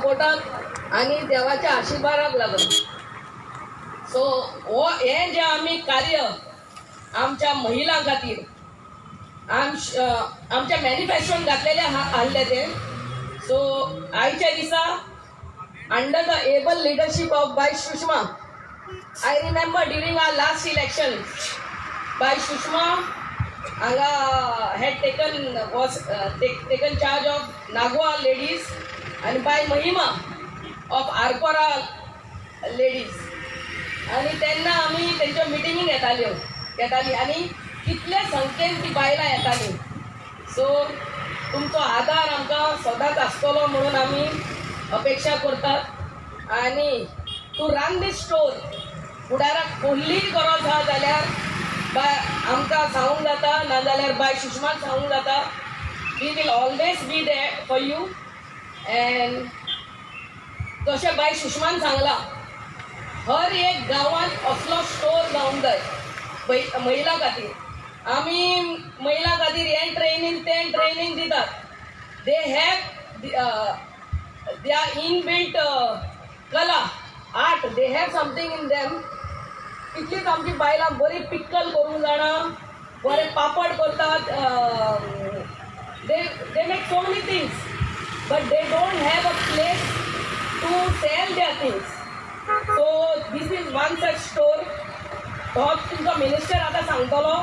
सपोर्टाक आणि देवाच्या आशिर्वादाक लागून. सो हे जे आम्ही कार्य आमच्या महिलां खातीर आमच्या मॅनिफेस्टोन घातलेले आहले ते. सो आयच्या दिसा under the able leadership of by Sushma, I remember during our last election by Sushma हांगा had taken charge of Nagoa ladies आणि by Mahima of Arpora ladies. आणि तेन्ना आमी तेंच्यो मिटिंगी घेताली आणि कितले संख्येन ती बायलां येताली. सो तुमचो आदार आमकां सदांच आसतलो म्हणून आमी अपेक्षा करतात. आणि टू रन दीस स्टोर फुडाराक कसलीय गरज आहा जाल्यार बाय आमकां सांगूंक जाता, नाजाल्यार बाय सुषमाक सांगूंक जाता. We will always be there for you. And जशें बाय सुषमान सांगलां, हर एक गांवांत असलो स्टोर जावंक जाय महिला खातीर. आमी महिला खातीर हें ट्रेनिंग तें ट्रेनिंग दितात. दे हॅव their inbuilt कला, art, they have something in them. कितलीच आमची बायलां बरी पिक्कल करूंक जाणा, बरे पापड करतात. They make so many things but they don't have a place to sell their things. So this is one such store. तो तुमचो मिनिस्टर आतां सांगतलो.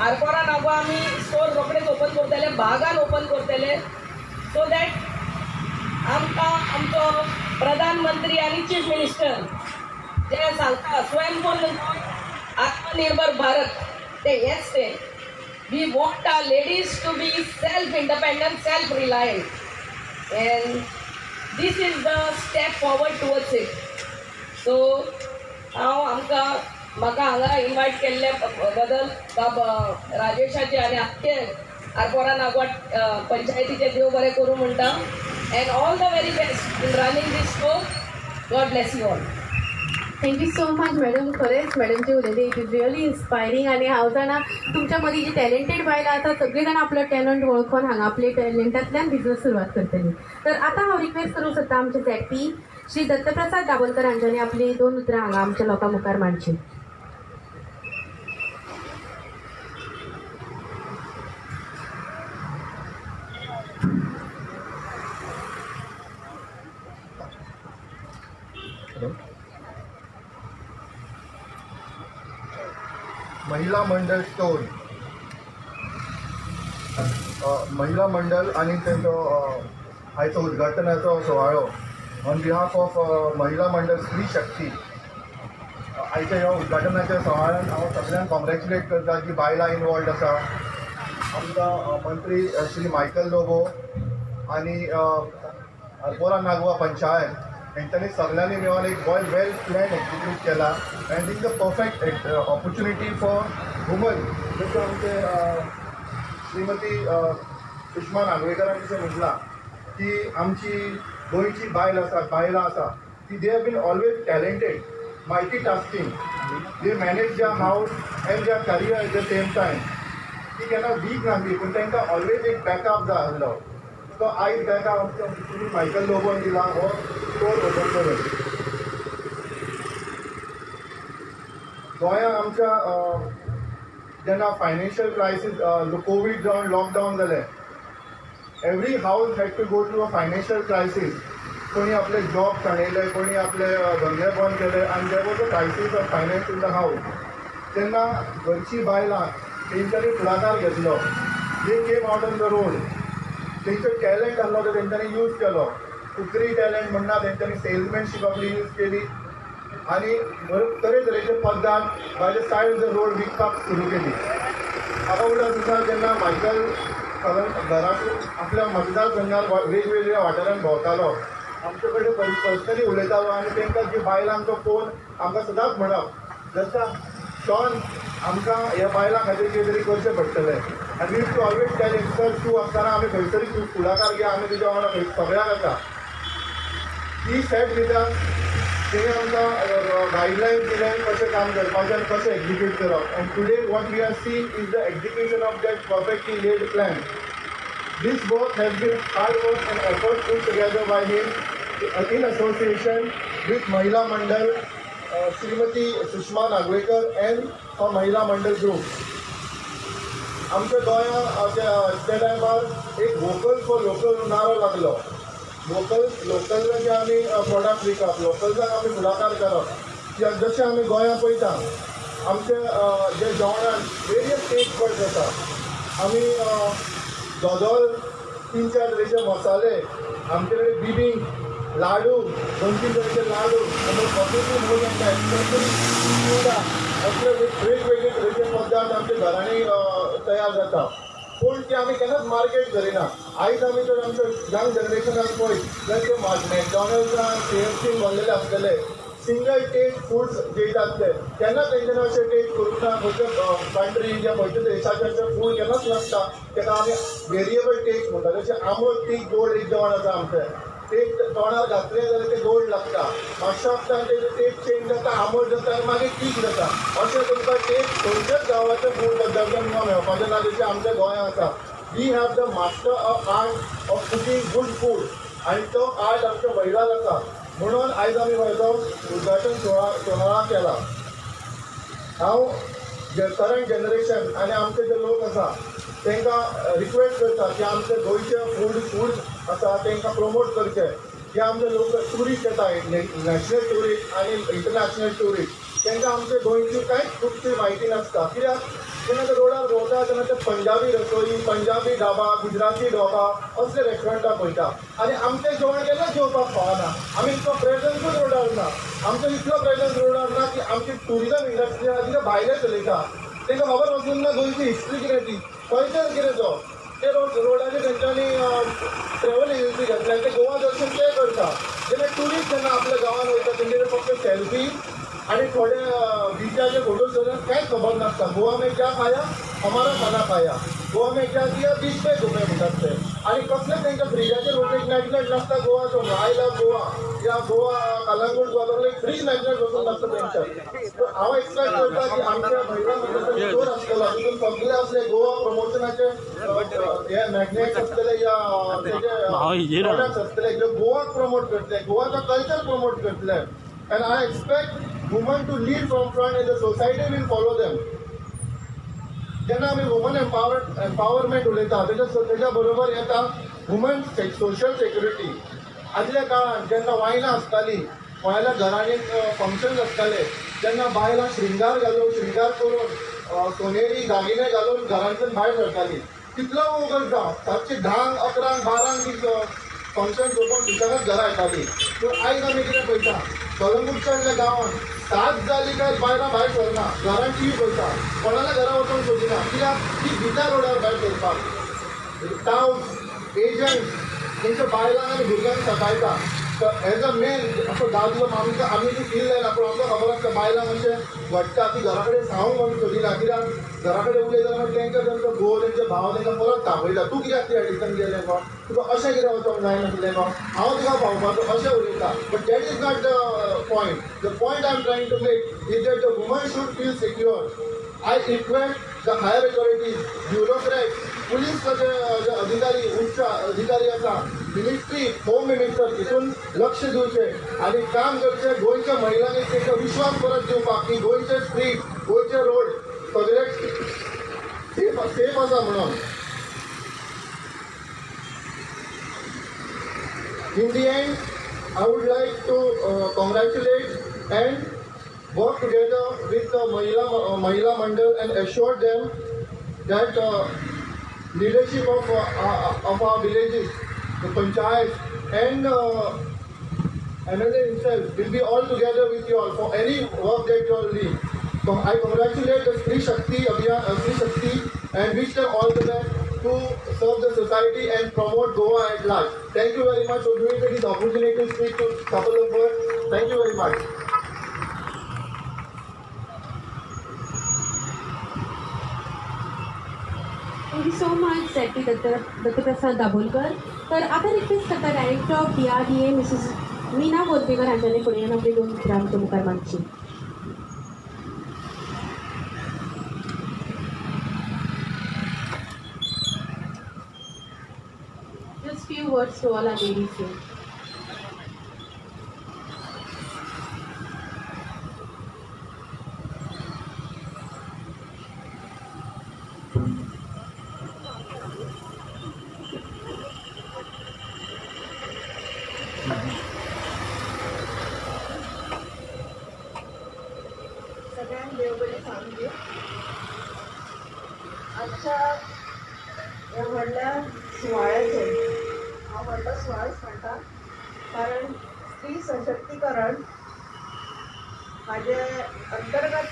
आरपोरा नागो आमी स्टोर रोखडेच ओपन करतले, बागान ओपन करतले. सो दॅट आमकां आमचो प्रधानमंत्री आणि चीफ मिनिस्टर जे सांगता स्वयंपूर्ण आत्मनिर्भर भारत, ते हेच ते. We want our ladies to be self independent, self reliant, and this is the step forward towards it. So हांव म्हाका हांगा इन्वायट केल्ले बद्दल बाब राजेशाचे आनी आख्खे आरपोरा नागवाड पंचायतीचे देव बरें करूं म्हणटा. And all the very best in running this store. God bless you all. Thank you so much, madam. खरेंच मॅडमचे उलयले इट इज रियली इन्स्पायरींग. आणि हांव जाणा तुमच्या मदीं जी टॅलेंटेड बायलां आसा सगळीं जाणां आपलो टॅलंट वळखून हांगा आपले टॅलंटांतल्यान बिझनस सुरवात करतली. तर आतां हांव रिक्वेस्ट करूंक सोदता आमचे झॅपी श्री दत्तप्रसाद दाबोलकर हांच्यांनी आपली 2 उतरां हांगा आमच्या लोकां मुखार मांडची. महिला मंडळ स्टोर, महिला मंडळ आणि तेंचो आयचो उद्घाटनाचो सुवाळो ऑन बिहाफ ऑफ महिला मंडळ स्त्री शक्ती. आयच्या ह्या उद्घाटनाच्या सुवाळ्यान हांव सगळ्यांक कॉंग्रॅच्युलेट करता जी बायलां इनवॉल्ड आसा. आमकां मंत्री श्री मायकल लोबो आणि आरपोरा नागवा पंचायत हेंच्यांनी सगळ्यांनी मेळून एक वेल प्लॅन एक्झिक्यूट केला. And is the perfect opportunity for woman. जसं आमचे श्रीमती सुषमा नागवेकरान जशें म्हटलां की आमची गोंयची बायलां आसा ती they have been always talented, mighty tasking. They manage their house and their career at the same time. ती केन्ना वीक नासली पूण तांकां ऑलवेज एक बॅकअप जाय आसलो. तो आयज ताका आमच्या मायकल लोबोन दिला हो स्टोर ओपन करून. गोंयांत आमच्या जेन्ना फायनान्शियल क्रायसीस कोवीड जावन लॉकडावन जालें, every house had to go to a financial crisis. कोणी आपले जॉब ताणयले, कोणी आपले धंदे बंद केले आनी there was a crisis of finance in the house. तेन्ना घरची बायलां तेंच्यांनी फुडाकार घेतलो. They came out on the road. तेंचो टॅलंट आसलो तो तेंच्यांनी यूज केलो. कुकरी टॅलंट म्हणना तेंच्यांनी सेल्समॅनशीप आपली यूज केली आणि तरेतरेचे पदार्थ by the said the road विकपाक सुरू केली. हाका उलटा दिसा जेन्ना मायकल घरातून आपल्या मतदारसंघात वेगवेगळ्या वाठारांत भोंवतालो, आमचे कडेन पर्सनली उलयतालो आणि तांकां जी बायलांचो फोन आमकां सदांच म्हणप जसा शॉन आमकां ह्या बायलां खातीर कितें तरी करचें पडटलें. आनी we too always tell sir तूं आसतना आमी खंय तरी तूं फुडाकार घे, आमी तुज्या वांगडा सगळ्याक आसा. ही सेट दिता तेणी आमकां गायडलायन्स दिले कशें काम करपाचें आनी कशें एक्झिक्यूट करप. And today what we are seeing is the execution of that perfectly laid plan. This work has been hard work and effort put together by him in association with Mahila Mandal, Srimati Sushma Nagwekar and her Mahila Mandal group. आमच्या गोंयांत त्या टायमार एक vocal for local नारो लागलो. Local जे आमी product विकप, लोकल्सांक आमी फुडाकार करप. जशें आमी गोंयांत पळयता आमचे जे जेवणान वेरियस टेस्ट बड्स जाता. आमी दोदोल 3-4 तरेचे मसाले, आमचे कडेन बिबींक, लाडू 2-3 तरेचे लाडू, असले वेगवेगळे तरेचे पदार्थ आमच्या घरांनी तयार जाता. पूण ते आमी केन्नाच मार्केट करिना. आयज आमी जर आमच्या यंग जनरेशनाक पळयत जाल्यार ते मॅकडॉनल्ड्सान KFCन भरलेले आसतले. सिंगल टेस्ट फूड्स जेयतात ते केन्नाच तेंच्यांनी अशें टेस्ट करूंक ना. खंयच्या कंट्रीन या खंयच्या देशाचें अशें फूड केन्नाच नासता. ताका आमी वेरिएबल टेस्ट म्हणटा. जशें आंबट तीख गोड एक जेवण आसा आमचें. टेस्ट तोंडार घातलें जाल्यार तें गोड लागता. मातशें वखदान तेजो टेस्ट चेंज जाता, आंबट जाता आनी मागीर तीख जाता. अशें तुमकां टेस्ट खंयच्याच गांवाच्या फूड बद्दल तुमकां मेळपाचें ना जशें आमच्या गोंयांत आसा. We have the master of art of cooking good food आनी तो आर्ट आमच्या महिलांक आसा. म्हणून आयज आमी म्हजो उद्घाटन सोहळा केला. हांव करंट जनरेशन आनी आमचे जे लोक आसा तांकां रिक्वेस्ट करता की आमचे गोंयचे फूड आसा तांकां प्रमोट करचे. जे आमचे लोक ट्युरिस्ट येतात, नॅशनल ट्युरिस्ट आनी इंटरनॅशनल ट्युरिस्ट, तांकां आमचे गोंयची कांयच खुबशी म्हायती नासता. कित्याक जेन्ना ते रोडार भोंवता तेन्ना ते पंजाबी रसोई, पंजाबी ढाबा, गुजराती ढाबा असले रेस्टॉरंटां पळयता आनी आमचें जेवण केन्नाच जेवपाक पावना. आमी इतलो प्रेजन्सूच रोडार ना. आमचो इतलो प्रेजन्स रोडार ना की आमची ट्युरिजम इंडस्ट्री आसा ती भायले चलयता. तांकां खबर वचून ना गोंयची हिस्ट्री कितें ती, कल्चर कितें तो. ते रोडाचेर तेंच्यांनी ट्रॅव्हल एजन्सी घातल्या, ते गोवा दर्शन ते करता. जेन्ना ट्युरिस्ट जेन्ना आपल्या गांवांत वयता तेंचे फक्त सेल्फी आणि थोडे बीचाचे फोटो सोडून कांयच खबर नासता. गोवा में क्या खाया, हमारा खाना खाया. गोवा में क्या दिया, बीच पे घुमे म्हणटात ते. आनी कसलेच तेंच्या फ्रिजाचेर एक मॅग्नेट नासता गोवाचो. आय लव गोवा या गोवा कलंगूट गोवा फ्रीज मॅग्नेट बसून नासता तेंच्या. हांव एक्सपेक्ट करता की आमच्या महिला स्टोर आसतलो तितून सगळे असले गोवा प्रमोशनाचे हे मॅग्नेट्स आसतले या तेजे प्रोडक्ट्स आसतले जे गोवाक प्रमोट करतले, गोवाचो कल्चर प्रमोट करतले. And I expect women to lead from front and the society will follow them. जेन्ना आमी वुमन एम्पावरमेंट उलयता तेच्या बरोबर येता वुमन सोशल सेक्युरिटी. आदल्या काळान जेन्ना वायनां आसतालीं, कोणाल्या घरांनी फंक्शन्स आसताले, जेन्ना बायलां श्रिंगार करून सोनेरी दागिने घालून घरांतल्यान भायर सरतालीं. कितलो वो करता, रातची 10, 11, 12 ती फंक्शन सोंपोवन सुशेगाद घरा येतालीं. पूण आयज आमी कितें पळयता, कलंगूटच्या गांवांत 7 जाली काय बायलां भायर सरना, घरांत टीव्ही पळयता, कोणाल्या घरा वचून सोदिना. कित्याक ती भिता रोडार भायर सरपाक. टाउन एजंट तेंच्या बायलांक आनी भुरग्यांक सतायता. एज अ मेन असो दादलो आमी ती फील जायना, पूण आमकां खबर आसता बायलांक अशें घडटा. ती घरा कडेन सांगूंक आमी सोदिना. कित्याक घरा कडेन उलयता जाल्यार तेंकां तेंचो घोव तेंचे भाव तेंकां परत तापयता. तूं कित्याक त्या एडिशन गेलें गो, तुका अशें कितें वचोंक जायनासलें गो, हांव तुका पावपाचो अशें उलयता. But that is not the point. The point I am trying to make is that the woman should feel secure. I request the higher authorities, bureaucrats, पुलीसचे जे अधिकारी, उच्च अधिकारी आसा, मिनिस्ट्री, होम मिनिस्टर हितून लक्ष दिवचें आनी काम करचें. गोंयच्या महिलांनी तांकां विश्वास परत दिवपाक की गोंयचे स्ट्रीट, गोंयचे रोड सगळे सेफ आसा म्हणून. In the end, I would like to congratulate and work together with the Mahila Mandal and assure them that leadership of our villages, the panchayat and MLA himself will be all together with you all for any work that you all lead. So I congratulate the Sri Shakti and wish them all the best to serve the society and promote Goa at large. Thank you very much for giving me this opportunity to speak to a couple of words. Thank you very much. Thank you so much Shetye Dattaprasad Dabolkar. तर आता request करता director of DRDA Mrs Meena Borpekar हांच्यानी फुडें येवन आपली 2 उतरां आमच्या मुखार मांडची. Just few words to all our ladies here. सगळ्यांक देव बरें सांगू. आजच्या ह्या व्हडल्या सुवाळ्याचेर हांव व्हडलो सुवाळोच म्हणटा, कारण स्त्री सशक्तीकरण हाजे अंतर्गत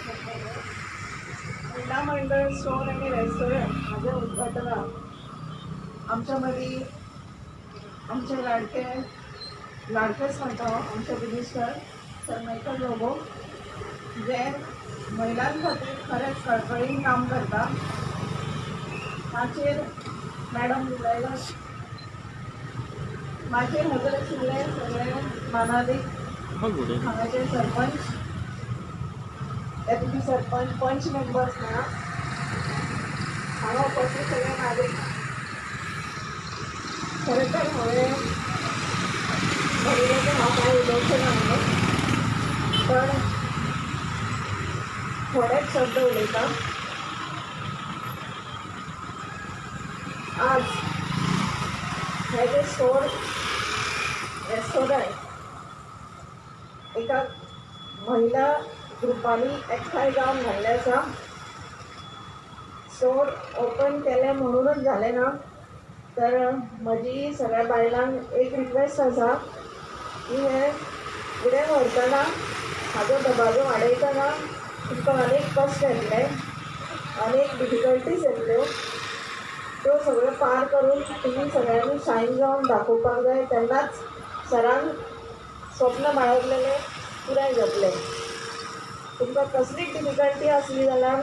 महिला मंडळ स्टोर आनी रेस्टॉरंट हाजे उद्घाटनाक आमच्या मदीं आमचे लाडकेच म्हणटा हांव, आमचे मिनिस्टर सर मायकल लोबो, जे महिलां खातीर खरेंच कळकळीन काम करता. माचयेर मॅडम उलयला, माचयेर हजर आशिल्ले सगळे मानादीक हांगाचे सरपंच, डेप्युटी सरपंच, पंच मेंबर्स म्हणा, हांगा उपस्थित सगळे नागरीक. खरें तर हांवें भरिल्लें हांव कांय उलोवचें ना म्हणून, पण थोडेच शब्द उलयता. आज हे जे स्टोर रेस्टॉरंट एका महिला ग्रुपांनी एकठांय जावन घाल्लें आसा. स्टोर ओपन केलें म्हणूनच जालें ना, तर म्हजी सगळ्या बायलांक एक रिक्वेस्ट आसा की हे फुडें व्हरतना हाजो दबाजो वाडयतना तुमकां अनेक कश्ट येतले, अनेक डिफिकल्टीज येतल्यो, त्यो सगळ्यो पार करून तुमी सगळ्यांनी शायन जावन दाखोवपाक जाय. तेन्नाच सरान स्वप्न बाळगलेलें पुराय जातलें. तुमकां कसलीच डिफिकल्टी आसली जाल्यार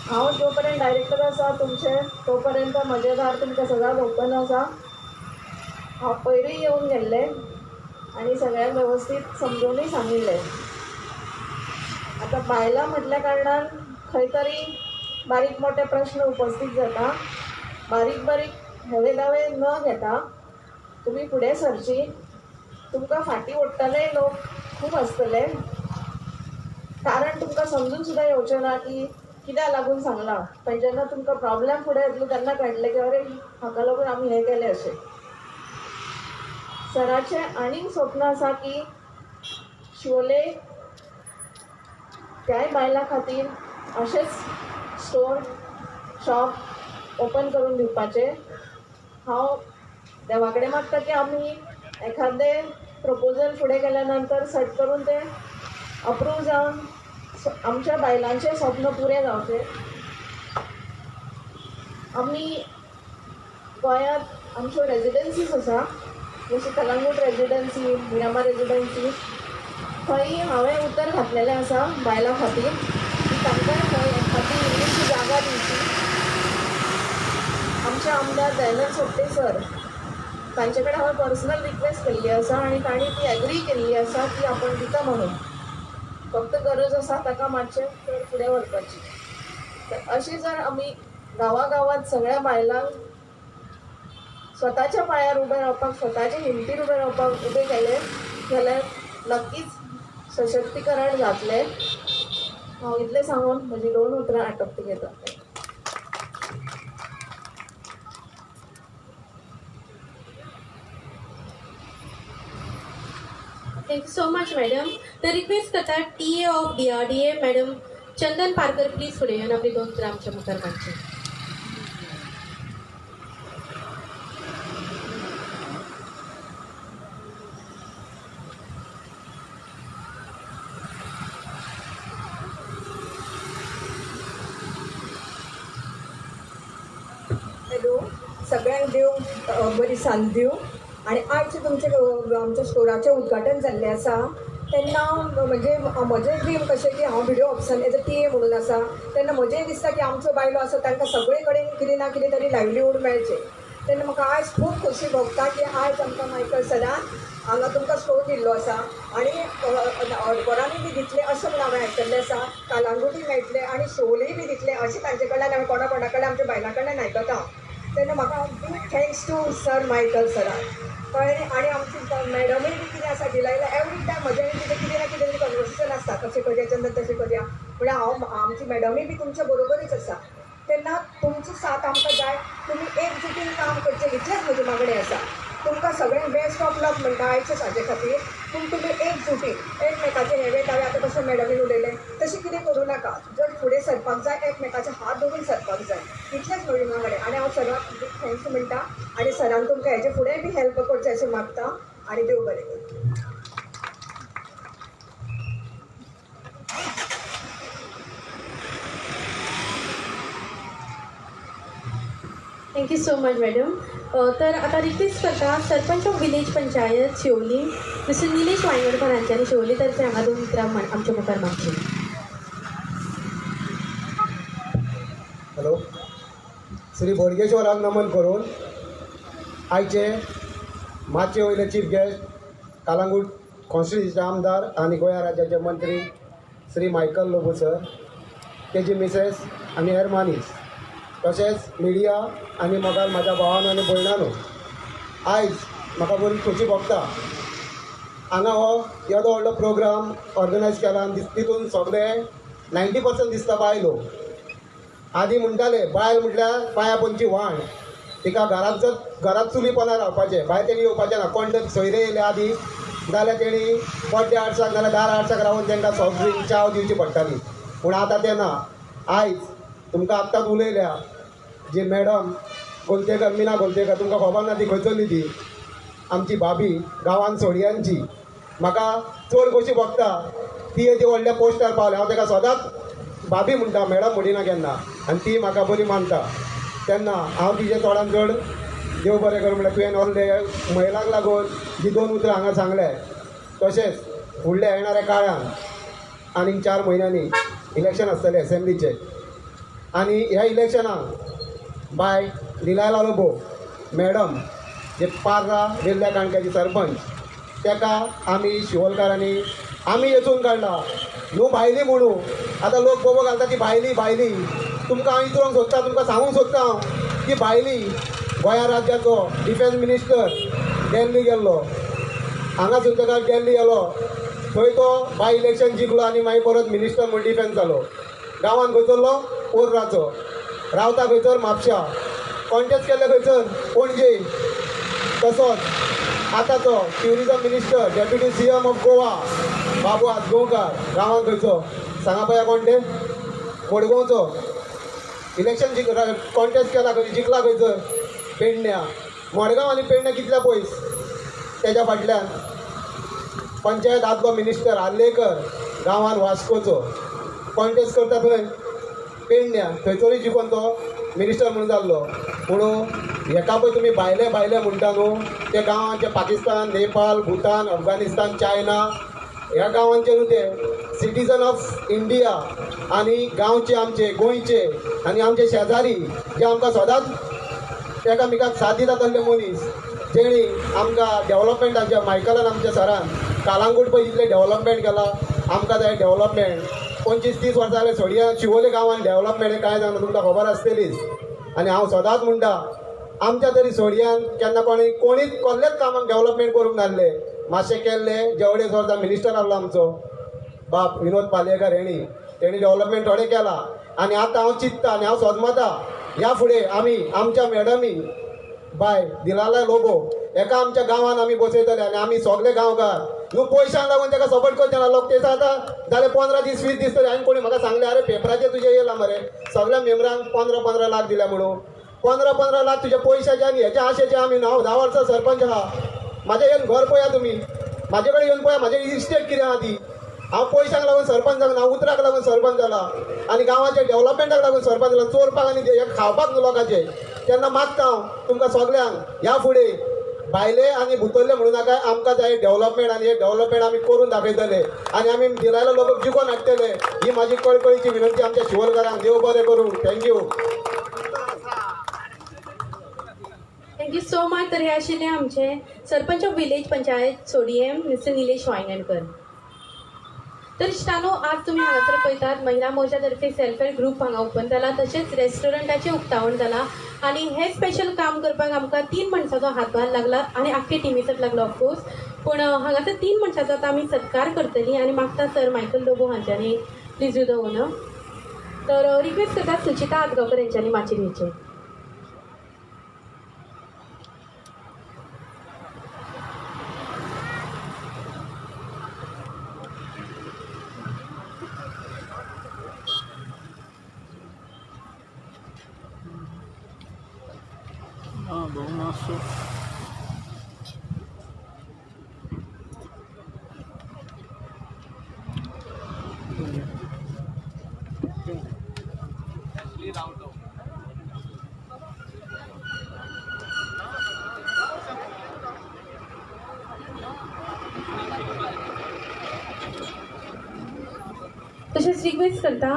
हांव जो पर्यंत डायरेक्टर आसा तुमचे, तो पर्यंत म्हजें दार तुमकां सदांच ओपन आसा. हांव पयलीं येवन गेल्लें आनी सगळ्यांक वेवस्थीत समजोनूय सांगिल्लें. आतां बायलां म्हटल्या कारणान खंय तरी बारीक मोठे प्रश्न उपस्थित जाता. बारीक बारीक हेवे दावे न घेता तुमी फुडें सरची. तुमकां फाटीं ओडटले लोक खूब आसतले, कारण तुमकां समजून सुद्दां येवचें ना की कित्याक लागून सांगलां. पण जेन्ना तुमकां प्रॉब्लेम फुडें येतलो तेन्ना कळटलें की अरे हाका लागून आमी हें केलें अशें. सराचें आनीक स्वप्न आसा की शिवोले त्याय बायलां खातीर अशेंच स्टोर शॉप ओपन करून दिवपाचें. हांव देवा कडेन मागता की आमी एखादें प्रपोजल फुडें केल्या नंतर सट करून तें अप्रूव जावन आमच्या बायलांचें स्वप्न पुरें जावचें. आमी गोंयांत आमच्यो रेजिडन्सीज आसा, जशी कलंगूट रेजिडन्सी, मिरामार रेजिडन्सी, थंय हांवें उतर घातलेलें आसा बायलां खातीर की तांकां थंय खातीर इल्लीशी जागा दिवची. आमचे आमदार दयानंद सोपटे सर, तांचे कडेन हांवें पर्सनल रिक्वेस्ट केल्ली आसा आनी तांणी ती एग्री केल्ली आसा की आपण दिता म्हणून. फक्त गरज आसा ताका मातशें चड फुडें व्हरपाची. तर अशी जर आमी गांवागांवांत सगळ्या बायलांक स्वताच्या पांयार उबे रावपाक, स्वताच्या हिमतीर उबे रावपाक उबे केले जाल्यार नक्कीच सशक्तीकरण जातलें. हांव इतलें सांगून म्हजी 2 उतरां आटोपता घेता. Thank you so much madam. तर रिक्वेस्ट करता TA of DRDA madam Chandan Parkar please फुडें येवन आपली 2 उतरां आमच्या मुखार मांडची. हॅलो, सगळ्यांक देव बरी सांज दिवं. आणि आयज आमच्या स्टोराचें उद्घाटन जाल्लें आसा तेन्ना म्हणजे म्हजें ड्रीम कशें की हांव video option as a TA म्हणून आसा, तेन्ना म्हजेंय दिसता की आमच्यो बायलो आसा तांकां सगळे कडेन कितें ना कितें तरी लायव्हलीहूड मेळचें. तेन्ना म्हाका आयज खूब खोशी भोगता की आयज आमकां मायकल सरान हांगा तुमकां स्टोर दिल्लो आसा आनी ऑडबरांनी बी दितले अशें म्हूण हांवें आयकल्लें आसा. कालांगुटी मेळटले आनी शोलेय बी दितले अशें तांचे कडल्यान हांवें कोणा कडल्यान आमच्या बायलां कडल्यान आयकता. तेन्ना म्हाका big thanks to sir Michael सराक कळ्ळें. आनी आमची मॅडमूय बी कितें आसा भिलायला एवरी टायम म्हजें कितें ना कितें तरी कन्वर्सेशन आसता, कशें करया चंदन तशें करया म्हळ्यार हांव आमची मॅडमूय बी तुमच्या बरोबरीच आसा. तेन्ना तुमचो साथ आमकां जाय. तुमी एकजुटीन काम करचें इतलेंच म्हजी मागणी आसा. तुमकां सगळ्यांक बेस्ट ऑफ लक म्हणटा आयच्या साजे खातीर. पूण तुमी एकजुटीन एकमेकाचे हेवे दावे आतां कशें मॅडमीन उलयलें तशें कितें करूं नाका. जर फुडें सरपाक जाय एकमेकाचे हात धरून सरपाक जाय. इतलेंच म्हणून कडेन आनी हांव सराक थँक्स म्हणटा आनी सरान तुमकां हेजे फुडेंय बी हेल्प करचें अशें मागता आनी देव बरें कर. Thank you so much madam. तर आता रिक्वेस्ट करता sarpanch of village panchayat Siolim mister Nilesh Vaingadkar हांच्यांनी शिवोली तर्फे हांगा 2 उतरां आमच्या मुखार मागची. हॅलो. श्री बोडगेश्वराक नमन करून आयचे मातशे वयले चीफ गेस्ट कालांगूट कॉन्स्टिट्युन्सीचे आमदार आनी गोंय राज्याचे मंत्री श्री मायकल लोबो सर, तेजी मिसेस आनी हेर मानीस, तशेंच मिडिया आनी म्हाका म्हाज्या भावानो आनी भयणानो, आयज म्हाका बरी खोशी भोगता हांगा हो येदो व्हडलो प्रोग्राम ऑर्गनायज केला आनी तितून सगळे 90% दिसता बायलो. आदी म्हणटाले बायल म्हटल्यार पांया पोंदची व्हाण, तिका घरात चुलीपणां रावपाचें, भायर तेणी येवपाचें ना. कोण तर सोयरे येयले आदी जाल्यार तेणी बड्डे आर्ट्साक नाल्यार दार आर्ट्साक रावून तांकां सॉफ्ट ड्रिंक चाव दिवची पडटाली. पूण आतां तें ना. आयज तुमकां आत्तांच उलयल्या जी मॅडम गोलतेकर, मिना गोलतेकर, तुमकां खबर ना ती खंयसरली ती आमची भाभी गांवांत सोडयांची. म्हाका चड खोशी भोगता ती हेजी व्हडल्या पोस्टार पावल्या. हांव ताका सदांच भाभी म्हणटा, मॅडम म्हणिना केन्ना, आनी ती म्हाका बरी मानता. तेन्ना हांव तिचे चडान चड देव बरें करूं म्हळ्यार तुवें ऑलरेडी महिलांक लागून जी 2 उतरां हांगा सांगले, तशेंच फुडल्या येणाऱ्या काळांत आनीक 4 म्हयन्यांनी इलेक्शन आसतलें एसेंब्लीचें, आनी ह्या इलेक्शनाक बाय लिलायला लोबो मॅडम जे पार्रा वेल्ल्या काणक्याची सरपंच, ताका आमी शिवोलकारांनी आमी वेचून काडला. न्हू भायली म्हणू, आतां लोक बोबो घालता ती भायली भायली. तुमकां हांव विचारूंक सोदता, तुमकां सांगूंक सोदता हांव की भायली गोंया राज्याचो डिफेन्स मिनिस्टर दिल्ली गेल्लो, हांगा सुद्दां दिल्ली गेलो, थंय तो बाय इलेक्शन जिखलो आनी मागीर परत मिनिस्टर म्हूण डिफेन्स जालो. गांवांत खंयसरलो पोर्राचो, रावता खंयसर म्हापशा, कॉन्टेस्ट केल्ले खंयसर पणजे. तसोच आतांचो tourism minister deputy CM of Goa Babu Ajgaonkar, गांवांत खंयचो सांगा पळया कोण ते, मडगांवचो. इलेक्शन कॉन्टेस्ट केला खंय, जिखला खंयसर पेडण्या. मडगांव आनी पेडण्या कितल्या पयस. तेज्या फाटल्यान पंचायत आदलो मिनिस्टर आर्लेकर गांवांत वास्कोचो, कॉन्टेस्ट करता थंय पेडण्या, थंयसरूय जिखोन तो मिनिस्टर म्हणून जाल्लो. म्हणून हेका पळय तुमी भायले भायले म्हणटा न्हू, ते गांवांचे पाकिस्तान, नेपाळ, भुतान, अफगानिस्तान, चायना ह्या गांवांचे न्हू ते सिटीजन ऑफ इंडिया आनी गांवचे आमचे गोंयचे आनी आमचे शेजारी जे आमकां सदांच एकामेकाक साथ दिता तसले मनीस, जेणी आमकां डेव्हलपमेंटाच्या मायकलान आमच्या सरान कालांगूट पळय जितलें डेव्हलपमेंट केलां, आमकां जाय डेव्हलपमेंट. 25-30 वर्सां जालें सोडया शिवोले गांवांत डेव्हलपमेंट कांय जावना, तुमकां खबर आसतलीच. आनी हांव सदांच म्हणटा आमच्या तरी सोडयान केन्ना कोणीच कसलेच कामाक डेव्हलपमेंट करूंक नासले. मातशें केल्ले जेवढे वर्सां मिनिस्टर आहलो आमचो बाप विनोद पालयेकर तेणी डेव्हलपमेंट थोडें केलां. आनी आतां हांव चिंतता आनी हांव सोदमता ह्या फुडें आमी आमच्या मॅडमी बाय दिलाला लोबो एका आमच्या गांवांत आमी बसयतले आनी आमी सगळे गांवकार न्हू पयशांक लागून ताका सपोर्ट करचे ना. लोक ते जाता जाल्यार 15 दीस 20 दीस तरी हांवें कोणी म्हाका सांगलें अरे पेपराचेर तुजें येयलां मरे सगळ्या मेंबरांक 15-15 लाख दिल्या म्हणून. 15-15 लाख तुज्या पयशाचे आनी हेच्या आशेचे आमी हांव 10 वर्सां सरपंच आहा. म्हाजें येवन घर पळया तुमी, म्हाजे कडेन येवन पळया म्हाजें इस्टेट कितें आहा ती. हांव पयशांक लागून सरपंच जालो, हांव उतराक लागून सरपंच जाला आनी गांवाच्या डेव्हलपमेंटाक लागून सरपंच जाला. चोरपाक आनी खावपाक न्हू लोकांचे. तेन्ना मागता हांव तुमकां सगळ्यांक ह्या फुडें भायले आनी भितरले म्हणूं नाका, आमकां जाय डेव्हलपमेंट आनी हे डेव्हलपमेंट आमी करून दाखयतले आनी आमी दिलायलो लोक जिखोन हाडटले. ही म्हाजी कळकळीची विनंती आमच्या शिवोलकारांक. देव बरें करूं. थँक्यू. Thank you so much. तर हे आशिल्ले आमचे सरपंच ऑफ विलेज पंचायत सोडीएम मिस्टर निलेश वांयगडकर. तर इश्टानो आज तुम्ही हांगासर पळयतात महिला मोर्चा तर्फे सेल्फ हेल्प ग्रूप हांगा ओपन जाला, तशेंच रेस्टॉरंटाचें उक्तावण जालां आनी हे स्पेशल काम करपाक आमकां 3 मनशांचो हातभार लागला आनी आख्खे टिमीचोच लागलो ऑफकोर्स. पूण हांगासर 3 मनशांचो आतां आमी सत्कार करतलीं आनी मागता सर मायकल लोबो हांच्यांनी प्लीज यू द ओनर. तर रिक्वेस्ट करतात सुचिता आदगांवकर यांच्यांनी माचयेर येवचें. तशेंच रिक्वेस्ट करता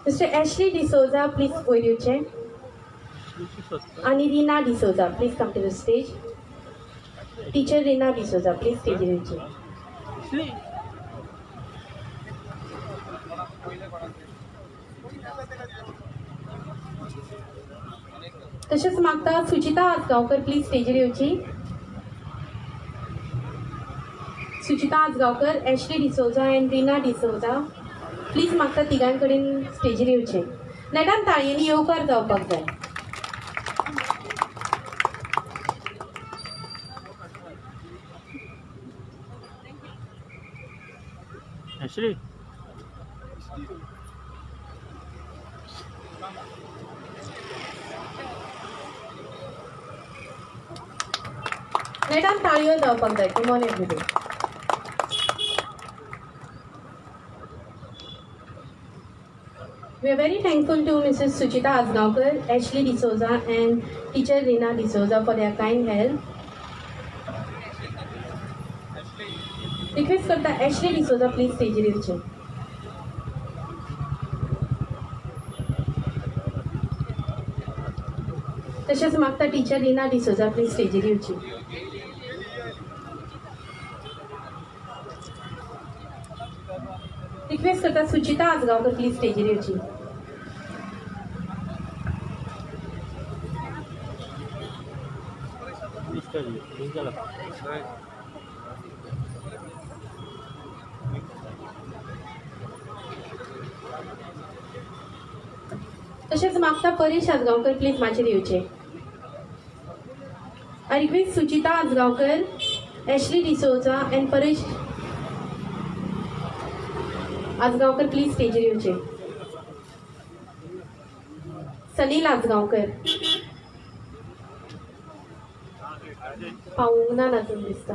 मिस्टर एशली डिसोजा प्लीज वयर येवचें आनी Rina D'Souza please come to the stage. Teacher Rina D'Souza please स्टेजीर येवचें. तशेंच मागता सुचिता आजगांवकर प्लीज स्टेजीर येवची. Suchita Ajgaonkar, Ashley D'Souza and Rina D'Souza please मागता तिगां कडेन स्टेजीर येवचें. नेटान ताळयेंनी येवकार जावपाक जाय. नेटान ताळयो जावपाक जाय. Come on everybody. We are very thankful to Mrs. Suchita Asgaonkar, Ashley D'Souza and teacher Rina D'Souza for their kind help. Request करता Ashley D'Souza please stage येवचें. तशेंच मागता टीचर रिना डिसोजा प्लीज स्टेजीर येवची. रिक्वेस्ट करता सुचिता आजगांवकर प्लीज स्टेजीर येवची. तशेंच मागता परेश आजगांवकर प्लीज माचेर येवचें. I request Suchita Asgaonkar, Ashley D'Souza and Paresh Asgaonkar please stage येवचे. सनील आजगांवकर पावूंक ना अजून दिसता.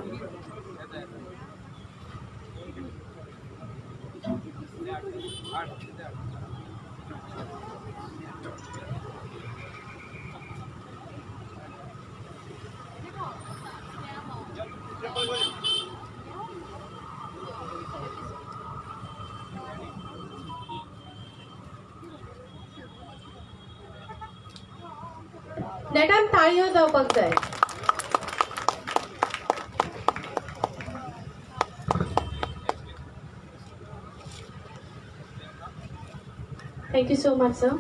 नेटान ताळयो जावपाक जाय. Thank you so much sir.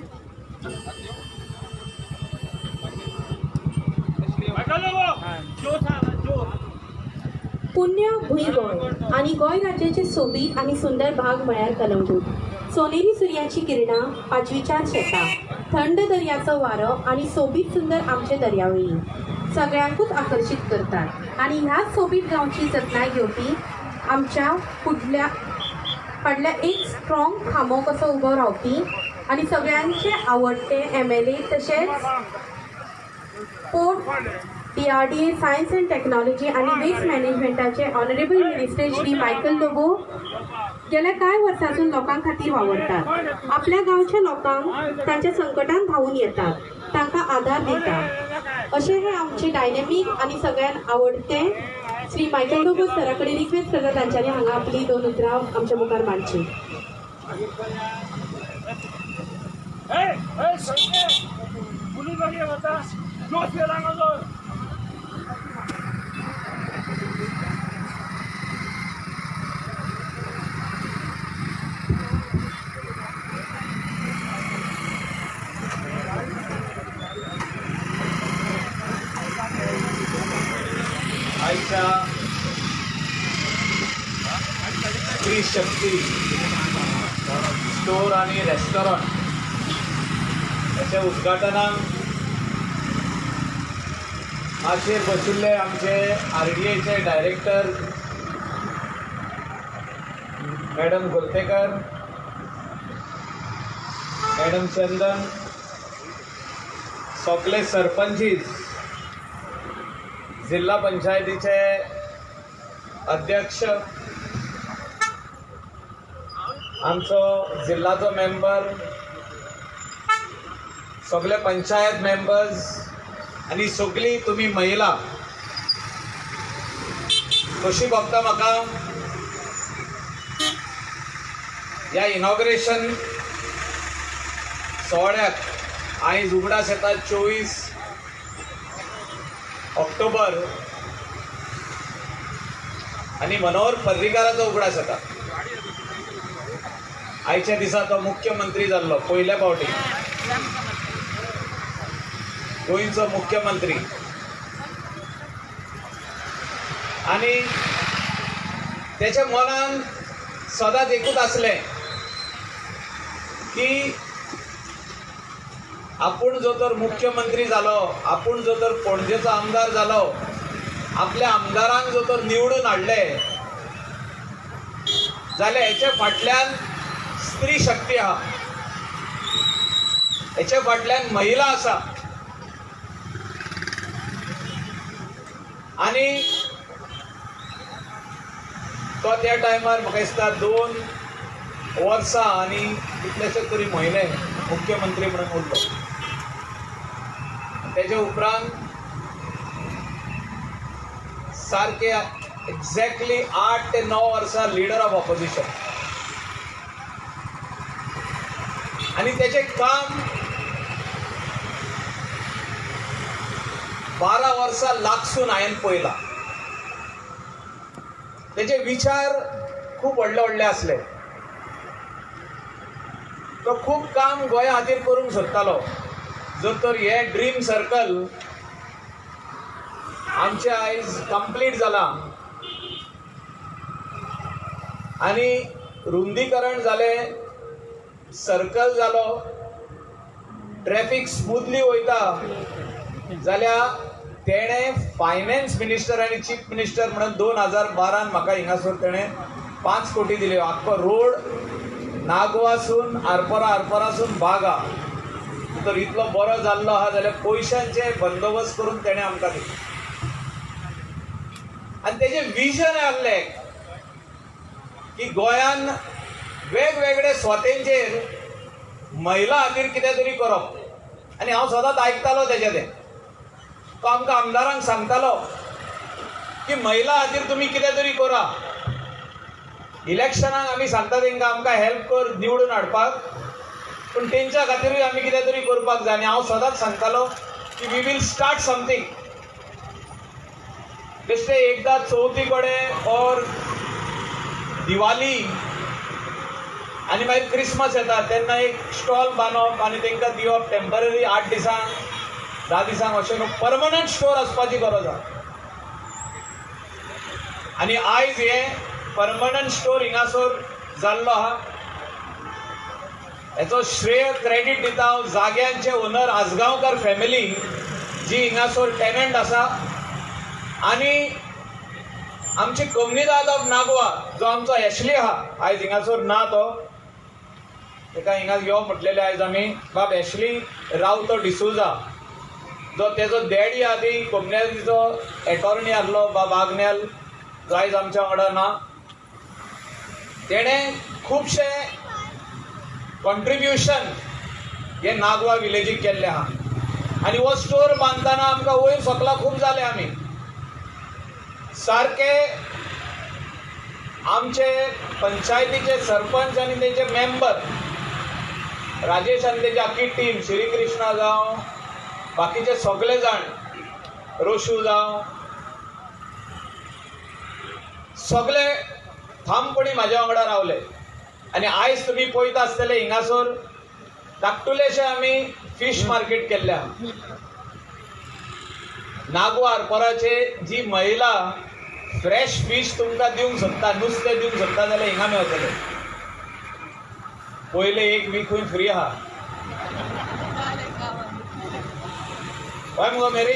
पुण्य भुंय गोंय आनी गोंय राज्याचे सोबीत आनी सुंदर भाग म्हळ्यार कलंगूट. सोनेरी सुर्याची किरणां, पाचवीचार शेतां, थंड दर्याचो वारो आनी सोबीत सुंदर आमचे दर्यावेळी सगळ्यांकूच आकर्शीत करतात. आनी ह्याच सोबीत गांवची जतनाय घेवपी आमच्या फाटल्या एक स्ट्रॉंग खांबो कसो उबो रावपी आनी सगळ्यांचे आवडटे MLA तशेंच port DRDA science and technology आणि वेस्ट मॅनेजमेंटाचे honourable minister Shri Michael Lobo गेल्या कांय वर्सांसून लोकां खातीर वावरतात. आपल्या गांवच्या लोकांक तांच्या संकटांत धांवून येतात, तांकां आदार दितात. अशें हे आमचे डायनॅमीक आनी सगळ्यांत आवडते श्री मायकल लोबो सरा कडेन रिक्वेस्ट करता तांच्यांनी हांगा आपली 2 उतरां आमच्या मुखार मांडची. आयच्या स्त्री शक्ती स्टोर आणि रेस्टॉरंट याच्या उद्घाटनाक हाचेर बशिल्ले आमचे RDAचे डायरेक्टर मॅडम गोलतेकर, मॅडम चंदन, सगळे सरपंचीस जिल्हा पंचायतीचे अध्यक्ष, आमचो जिल्हाचो मेंबर, सगळे पंचायत मेंबर्स आणि सगळी तुम्ही महिला, कशी बघता म्हाका ह्या इनॉग्रेशन सोहळ्याक आयज उगडास येता 24 ऑक्टोबर आणि मनोहर पर्रीकाराचो उगडास येता. आयच्या दिसा तो मुख्यमंत्री जाल्लो पयल्या फावटी, गोंयचो मुख्यमंत्री. आणि त्याच्या मनान सदांच एकूच आसलें की आपूण जो तर मुख्यमंत्री जालो, आपूण जो तर पणजेचो आमदार जालो, आपल्या आमदारांक जो तर निवडून हाडले जाल्यार हेचे फाटल्यान स्त्री शक्ती आहा, हेचे फाटल्यान महिला आसा. आणि तो त्या टायमार म्हाका दिसता 2 वर्सां आनी कितलेशेच तरी म्हयने मुख्यमंत्री म्हणून उरलो. तेजे उपरांत सारके एक्झॅक्टली 8 ते 9 वर्सां लिडर ऑफ ऑपोजिशन. आणि तेचे काम 12 वर्सां लागसून हांवें पळयलां. तेचे विचार खूब व्हडले व्हडले आसले. तो खूब काम गोंया खातीर करूंक सोदतालो. जर तर हे ड्रीम सर्कल आमचे आयज कंप्लीट जालां आनी रुंदीकरण जालें, सर्कल जालो, ट्रॅफिक स्मूथली वयता, जाल्यार तेणें फायनान्स मिनिस्टर आनी चीफ मिनिस्टर म्हणून 2012 म्हाका हिंगासर तेणें 5 कोटी दिले. आख्खो रोड नागवासून आरपरासून बागा तर इतलो बरो जाल्लो आहा जाल्यार पयशांचे बंदोबस्त करून तेणें आमकां दिलो. आनी तेजें विजन आहलें की गोंयान वेगवेगळे स्वातेंचेर महिला खातीर कितें तरी करप. आनी हांव सदांच आयकतालो तेजें तें. तो आमकां आमदारांक सांगतालो की महिला खातीर तुमी कितें तरी करा. इलेक्शनाक आमी सांगता तेंकां आमकां हेल्प कर निवडून हाडपाक, पूण तेंच्या खातीरूय आमी कितें तरी करपाक जाय. आनी हांव सदांच सांगतालो की वी वील स्टार्ट समथींग. बेश्टे एकदां चवथी कडेन और दिवाली आनी मागीर क्रिसमस येता तेन्ना एक स्टॉल बांदप आनी तेंकां दिवप टेम्पररी 8 दिसांक 10 दिसांक अशें न्हू, परमनंट स्टोर आसपाची गरज आहा. आनी आयज हे परमनंट स्टोर हिंगासर जाल्लो आहा. हेचो श्रेय क्रेडीट दिता हांव जाग्यांचे ओनर आसगांवकार फॅमिली जी हिंगासर टेनंट आसा. आनी आमची कम्युनिदाद ऑफ नागवा जो आमचो एशली आहा, आयज हिंगासर ना तो, ताका हिंगा यो म्हटलेले आयज आमी. बाब एशली रावतो डिसुजा जो तेजो डॅडी आहा ती कम्युनिटीचो एटॉर्नी आहलो बाब आग्नेल, जो आयज आमच्या वांगडा ना. तेणें खुबशे कॉन्ट्रिब्युशन हे नागवा विलेजीक केल्ले आहा. आनी हो स्टोर बांदतना आमकां वयर सकला खूब जाले. आमी सारके आमचे पंचायतीचे सरपंच आनी तेचे मेंबर, राजेश आनी तेची आख्खी टीम, श्रीकृष्णा जावं बाकीचे सगळे जाण, रोशू जावं, सगळे ठामपणी म्हाज्या वांगडा रावले. आनी आयज तुमी पळयता आसतले हिंगासर धाकटुलेशे आमी फीश मार्केट केल्ले आहा. नागवा आरपोराचे जी महिला फ्रेश फीश तुमकां दिवंक सोदता, नुस्तें दिवंक सोदता जाल्यार हिंगा मेळटलें. पयले एक वीकूय फ्री आहा. हय मुगो मेरी,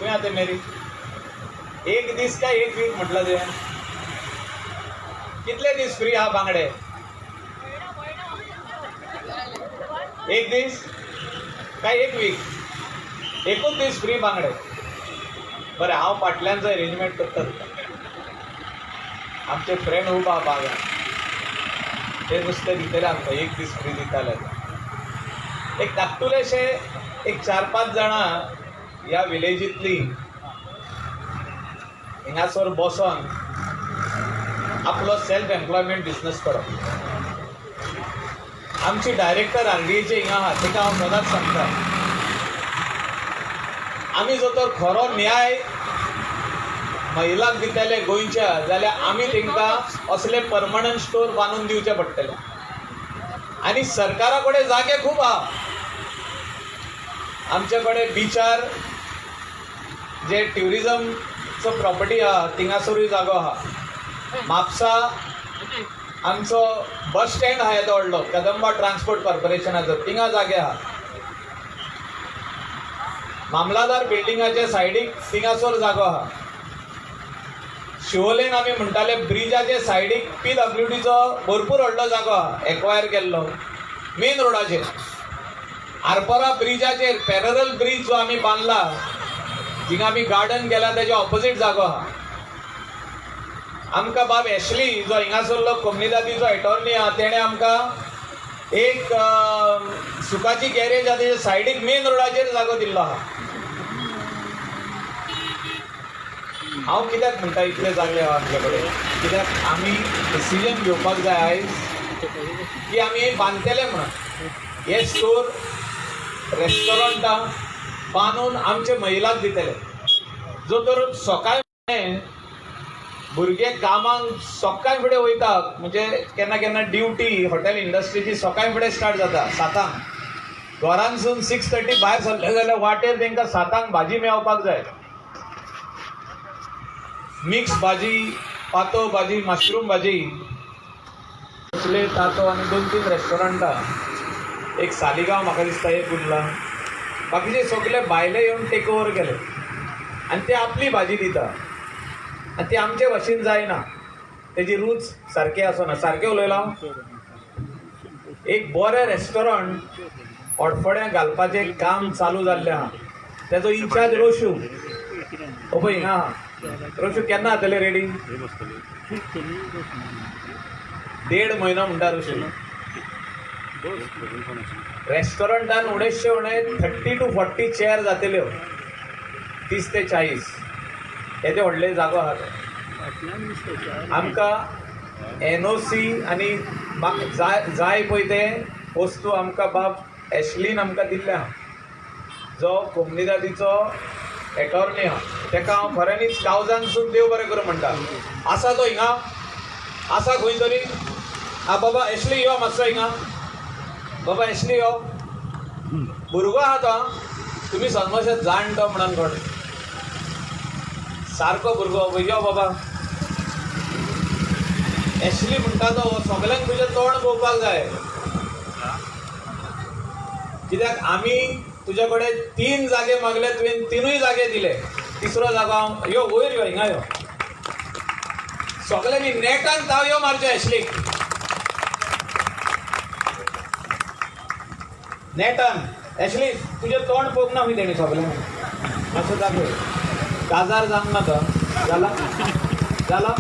खंय आहा ते मेरी? एक दीस काय एक वीक म्हटलं तुवें? कितले दीस फ्री आहा बांगडे? एक दीस काय एक वीक? एकूच दीस फ्री बांगडे. बरें हांव फाटल्यानचो अरेंजमेंट करता आमचे फ्रेंड खूब आहा बागान ते नुस्तें दितले आमकां एक दीस फ्री दिताले एक धाकटुलेशे एक 4-5 जाणां ह्या विलेजींतली हिंगासर बसोन आपलो सेल्फ एम्प्लॉयमेंट बिजनेस करप आमची डायरेक्टर RDAचे हिंगा आहा ताका हांव सदांच सांगता आमी जर तर खरो न्याय महिलांक दितले गोंयच्या जाल्यार आमी तांकां असले परमनंट स्टोर बांदून दिवचे पडटले आनी सरकारा कडेन जागे खूब आहा आमचे कडेन बिचार जे ट्युरिजमचो प्रॉपर्टी आहा थिंगासरूय जागो आहा म्हापसा आमचो बस स्टँड आहा येदो व्हडलो कदंबा ट्रान्सपोर्ट कॉर्पोरेशनाचो थिंगा जागे आहा मामलादार बिल्डिंगाच्या सायडीक थिंगासर जागो आहा शिवोलेन आमी म्हणटाले ब्रिजाचे सायडीक PWDचो भरपूर व्हडलो जागो आहा एक्वायर केल्लो मेन रोडाचेर आरपोरा ब्रिजाचेर पॅरल ब्रिज जो आमी बांदला थिंगा आमी गार्डन केला तेच्या ऑपोजीट जागो आहा आमकां बाब एशली जो हिंगासरलो कम्युनिदादीचो एटॉर्नी आहा तेणें आमकां एक सुकाची गॅरेज आहा तेच्या सायडीक मेन रोडाचेर जागो दिल्लो आहा हांव कित्याक म्हणटा इतले जागे आहा आमचे कडेन कित्याक आमी डिसिजन घेवपाक जाय आयज की आमी हे बांदतले म्हणून हे स्टोर रेस्टॉरंटां बांदून आमचे महिलांक दितले जो तर सकाळी भुरगे कामांक सकाळी फुडें वयतात म्हणजे केन्ना केन्ना ड्युटी हॉटेल इंडस्ट्रीची सकाळी फुडें स्टार्ट जाता 7:00 घरांसून 6:30 भायर सरले जाल्यार वाटेर तांकां 7:00 भाजी मेळपाक जाय मिक्स भाजी पातो भाजी मशरूम भाजी कसले तातो आनी 2-3 रेस्टॉरंटां एक सालिगांव म्हाका दिसता एक उरला बाकीचे सगळे भायले येवन टेक ओवर केले आनी ते आपली भाजी दिता आनी ती आमचे भाशेन जायना तेजी रूच सारकी आसना सारकें उलयलां एक बरें रेस्टॉरंट ओडफोड्यां घालपाचें काम चालू जाल्लें आहा तेजो इन्चार्ज रोशू हो पळय हिंगा आहा रोशू केन्ना जातले रेडी 1.5 म्हयनो म्हणटा रोशू रेस्टॉरंटान उणेशे उणे 30 to 40 चेअर जातल्यो 30 ते 40 येदे व्हडले जागो आहा आमकां NOC आनी जाय पळय ते वस्तू आमकां बाब एशलीन आमकां दिल्ले आहा जो कोमनिदादीचो एटॉर्नी आहा तेका हांव खऱ्यांनीच कावजानसून देव बरें करूं म्हणटा आसा तो हिंगा आसा खंय तरी बाबा एशली यो मातसो हिंगा बाबा एशली यो भुरगो आहा तो तुमी समज जाणटो म्हणून कोण सारको भुरगो यो बाबा एशली म्हणटा तो सगळ्यांक तुजें तोंड पळोवपाक जाय कित्याक आमी तुजे कडेन 3 जागे मागले तुवें 3य जागे दिले तिसरो जागो हांव यो वयर यो हिंगा यो सगळ्यांनी नेटान ताव यो मारचो एशलीक नेटान एशली तुजें तोंड पळोवंक ना खंय तेणी सगळ्यांक मातसो जागो काजार जावंक ना तो जाला जाला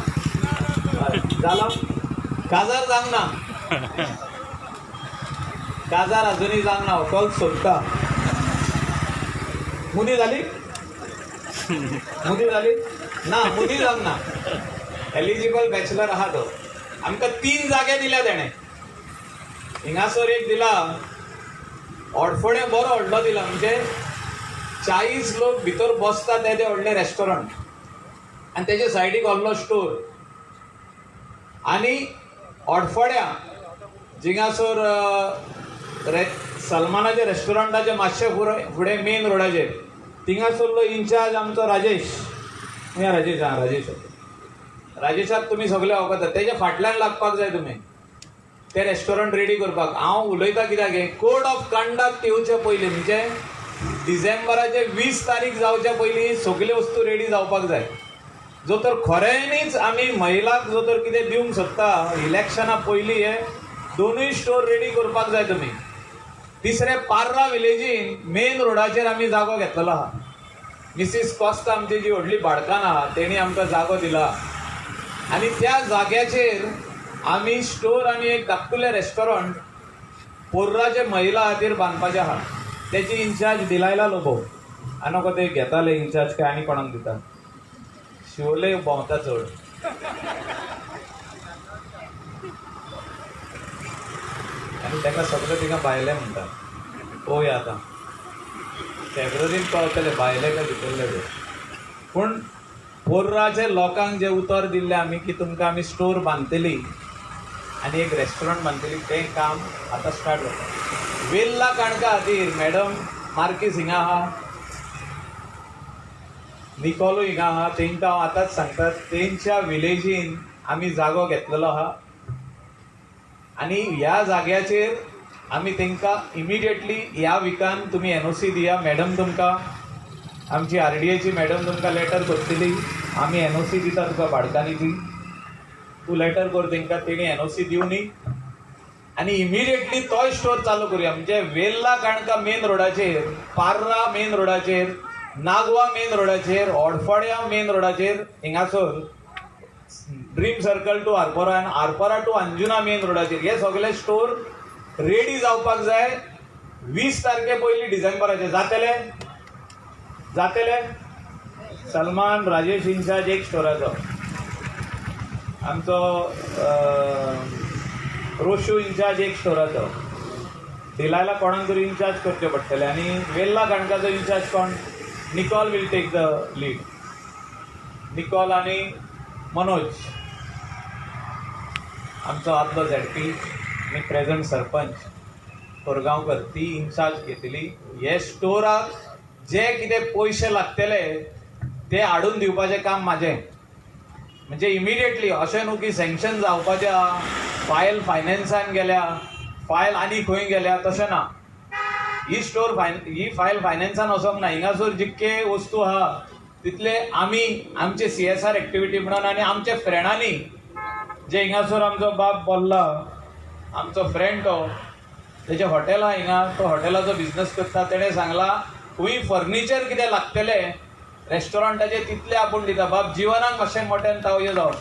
जाला काजार जावंक ना काजार अजुनूय जावंक ना तो सोदता मुदी जाली ना मुदी जावंक ना एलिजिबल बॅचलर आहा तो आमकां 3 जागे दिल्या तेणें हिंगासर एक दिला ओडफोडे बरो व्हडलो दिला म्हणजे 40 लोक भितर बसतात येदे व्हडले रेस्टॉरंट आनी तेजे सायडीक व्हडलो स्टोर आनी ओडफोड्या जिंगासर सलमानाचे रेस्टॉरंटाचे मातशे फुडें मेन रोडाचेर थिंगासरलो इन्चार्ज आमचो राजेश या राजेश हा राजेशाक तुमी सगळे वळखतात तेजे फाटल्यान लागपाक जाय तुमी ते रेस्टॉरंट रेडी करपाक हांव उलयता कित्याक कोड ऑफ कंडक्ट येवचे पयलीं म्हणजे डिसेंबराचे 20 तारीख जावच्या पयलीं सगळे वस्तू रेडी जावपाक जाय जो तर खऱ्यांनीच आमी महिलांक जो तर कितें दिवंक सोदता इलेक्शना पयलीं हे 2य स्टोर रेडी करपाक जाय तुमी तिसरे पार्रा विलेजीन मेन रोडाचेर आमी जागो घेतलेलो आहा मिसीस कॉस्ता आमची जी व्हडली भाडकान आहा तेणी आमकां जागो दिला आनी त्या जाग्याचेर आमी स्टोर आनी एक धाकटुलें रेस्टॉरंट पोर्राचे महिला खातीर बांदपाचें आहा. तेची इन्चार्ज दिलायला लोबो. आनी ते घेताले इन्चार्ज काय आनी कोणाक दिता. शिवोले भोंवता चड. आनी ताका सगळें थिंगा भायले म्हणटा. पळोवया आतां. फेब्रुवारीन पावतले भायले काय भितरले ते. पूण पोर्राचे लोकांक जे उतर दिल्ले आमी की तुमकां आमी स्टोर बांदतली आनी एक रेस्टॉरंट बांदतली तें काम आतां स्टार्ट जाता. वेल्ला काणका खातीर मॅडम मार्कीस हिंगा आहा, निकोलो हिंगा आहा, तेंकां हांव आतांच सांगतात तेंच्या विलेजीन आमी जागो घेतलेलो आहा आनी ह्या जाग्याचेर आमी तेंकां इमिडिएटली ह्या विकान तुमी NOC दिया. मॅडम तुमकां आमची RDAची मॅडम तुमकां लेटर करतली. आमी NOC दिता तुका भाडकानीची. तूं लेटर कर तेंकां, तेणी NOC दिवनी आनी इमिडिएटली तोय स्टोर चालू करुया. म्हणजे वेल्ला काणका मेन रोडाचेर, पार्रा मेन रोडाचेर, नागवा मेन रोडाचेर, ओडफोड्या मेन रोडाचेर हिंगासर ड्रीम सर्कल टू आरपोरा आनी आरपोरा टू अंजुना मेन रोडाचेर हे सगळे स्टोर रेडी जावपाक जाय 20 तारखे पयली डिसेंबराचे. जातले जातले. सलमान राजेश इन्चार्ज एक स्टोराचो, आमचो रोशू इन्चार्ज एक स्टोराचो, दिलायला कोणाक तरी इन्चार्ज करचे पडटले आनी वेल्ला काणकाचो इन्चार्ज कोण? Nicole will take the lead. Nicole आनी मनोज आमचो आदलो ZP आनी प्रेझंट सरपंच कोरगांवकर ती इन्चार्ज घेतली. हे स्टोराक जे कितें पयशे लागतले ते हाडून दिवपाचें काम म्हाजें. म्हणजे इमिडिएटली अशें न्हू की सँक्शन जावपाचें आहा, फायल फायनान्सान गेल्या, फायल आनी खंय गेल्या, तशें ना. ही फायल फायनान्सान वचोंक ना. हिंगासर जितके वस्तू आहा तितले आमी आमचे CSR एक्टिविटी म्हणून आनी आमच्या फ्रेंडांनी जे हिंगासर आमचो बाप बोल्ला, आमचो फ्रेंड तो तेजें हॉटेल आहा हिंगा, तो हॉटेलाचो बिझनस करता. तेणें सांगला खंय फर्निचर कितें लागतलें रेस्टॉरंटाचें तितलें आपूण दिता. बाब जिवनाक मातशें मोठ्यान तावयो जावन